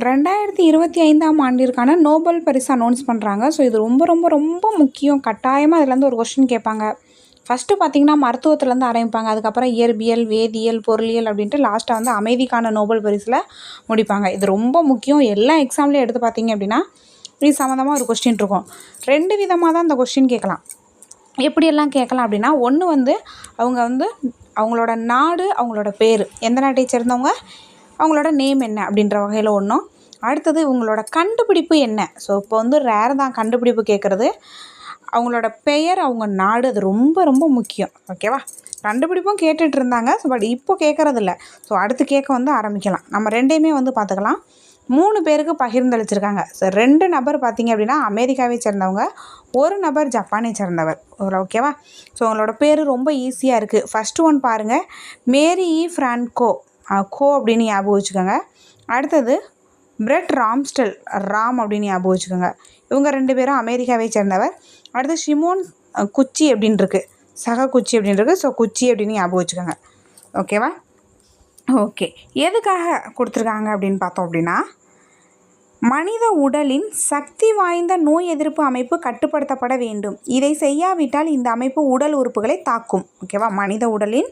2025ஆம் ஆண்டிற்கான நோபல் பரிசு அனௌன்ஸ் பண்ணுறாங்க. ஸோ இது ரொம்ப ரொம்ப ரொம்ப முக்கியம். கட்டாயமாக இதுலேருந்து ஒரு கொஸ்டின் கேட்பாங்க. ஃபஸ்ட்டு பார்த்திங்கன்னா மருத்துவத்துலேருந்து ஆரம்பிப்பாங்க. அதுக்கப்புறம் இயற்பியல், வேதியியல், பொருளியல் அப்படின்ட்டு லாஸ்ட்டாக வந்து அமைதிக்கான நோபல் பரிசில் முடிப்பாங்க. இது ரொம்ப முக்கியம். எல்லா எக்ஸாம்லேயும் எடுத்து பார்த்தீங்க அப்படின்னா இது சம்மந்தமாக ஒரு கொஸ்டின் இருக்கும். 2 விதமாக தான் இந்த கொஸ்டின் கேட்கலாம். எப்படியெல்லாம் கேட்கலாம் அப்படின்னா, ஒன்று வந்து அவங்க வந்து அவங்களோட நாடு, அவங்களோட பேர், எந்த நாட்டை சேர்ந்தவங்க, அவங்களோட நேம் என்ன அப்படின்ற வகையில் ஒன்றும். அடுத்தது இவங்களோட கண்டுபிடிப்பு என்ன. ஸோ இப்போ வந்து ரேர் தான் கண்டுபிடிப்பு கேட்குறது. அவங்களோட பெயர், அவங்க நாடு, அது ரொம்ப ரொம்ப முக்கியம். ஓகேவா? கண்டுபிடிப்பும் கேட்டுட்டு இருந்தாங்க. ஸோ பட் இப்போ கேட்குறதில்ல. ஸோ அடுத்து கேட்க வந்து ஆரம்பிக்கலாம். நம்ம 2யுமே வந்து பார்த்துக்கலாம். 3 பேருக்கு பகிர்ந்தளிச்சிருக்காங்க. ஸோ 2 நபர் பார்த்திங்க அப்படின்னா அமெரிக்காவை சேர்ந்தவங்க, 1 நபர் ஜப்பானை சேர்ந்தவர். ஓகேவா? ஸோ அவங்களோட பேர் ரொம்ப ஈஸியாக இருக்குது. ஃபஸ்ட்டு ஒன் பாருங்கள், மேரி ஃப்ரான்கோ கோ அப்படின்னு ஞாபகம் வச்சுக்கோங்க. அடுத்தது பிரெட் ராம்ஸ்டெல் ராம் அப்படின்னு ஞாபகம் வச்சுக்கோங்க. இவங்க 2 பேரும் அமெரிக்காவை சேர்ந்தவர். அடுத்து ஷிமோன் குச்சி அப்படின்னு இருக்குது, சக குச்சி அப்படின்னு இருக்குது. ஸோ குச்சி அப்படின்னு ஞாபகம் வச்சுக்கோங்க. ஓகேவா? ஓகே, எதுக்காக கொடுத்துருக்காங்க அப்படின்னு பார்த்தோம் அப்படின்னா, மனித உடலின் சக்தி வாய்ந்த நோய் எதிர்ப்பு அமைப்பு கட்டுப்படுத்தப்பட வேண்டும். இதை செய்யாவிட்டால் இந்த அமைப்பு உடல் உறுப்புகளை தாக்கும். ஓகேவா? மனித உடலின்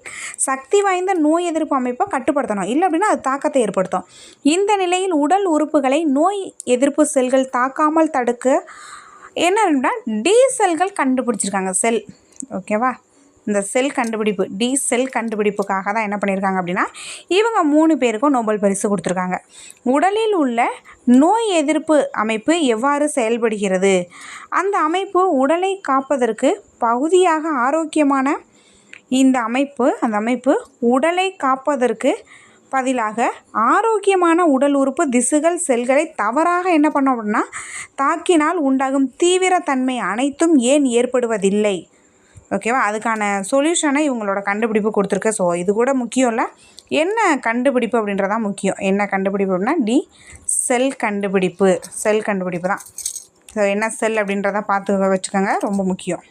சக்தி வாய்ந்த நோய் எதிர்ப்பு அமைப்பை கட்டுப்படுத்தணும். இல்லை அப்படின்னா அது தாக்கத்தை ஏற்படுத்தும். இந்த நிலையில் உடல் உறுப்புகளை நோய் எதிர்ப்பு செல்கள் தாக்காமல் தடுக்க என்ன அப்படின்னா டி செல்கள் கண்டுபிடிச்சிருக்காங்க. செல். ஓகேவா? இந்த செல் கண்டுபிடிப்பு, டி செல் கண்டுபிடிப்புக்காக தான் என்ன பண்ணியிருக்காங்க அப்படின்னா இவங்க 3 பேருக்கும் நோபல் பரிசு கொடுத்துருக்காங்க. உடலில் உள்ள நோய் எதிர்ப்பு அமைப்பு எவ்வாறு செயல்படுகிறது, அந்த அமைப்பு உடலை காப்பதற்கு பகுதியாக ஆரோக்கியமான அந்த அமைப்பு உடலை காப்பதற்கு பதிலாக ஆரோக்கியமான உடல் உறுப்பு திசுகள் செல்களை தவறாக என்ன பண்ணோம் அப்படின்னா தாக்கினால் உண்டாகும் தீவிரத்தன்மை அனைத்தும் ஏன் ஏற்படுவதில்லை. ஓகேவா? அதுக்கான சொல்யூஷனை இவங்களோட கண்டுபிடிப்பு கொடுத்துருக்கு. ஸோ இது கூட முக்கியம் இல்லை, என்ன கண்டுபிடிப்பு அப்படின்றதான் முக்கியம். என்ன கண்டுபிடிப்பு அப்படின்னா டி செல் கண்டுபிடிப்பு தான். ஸோ என்ன செல் அப்படின்றத பார்த்து வச்சுக்கோங்க, ரொம்ப முக்கியம்.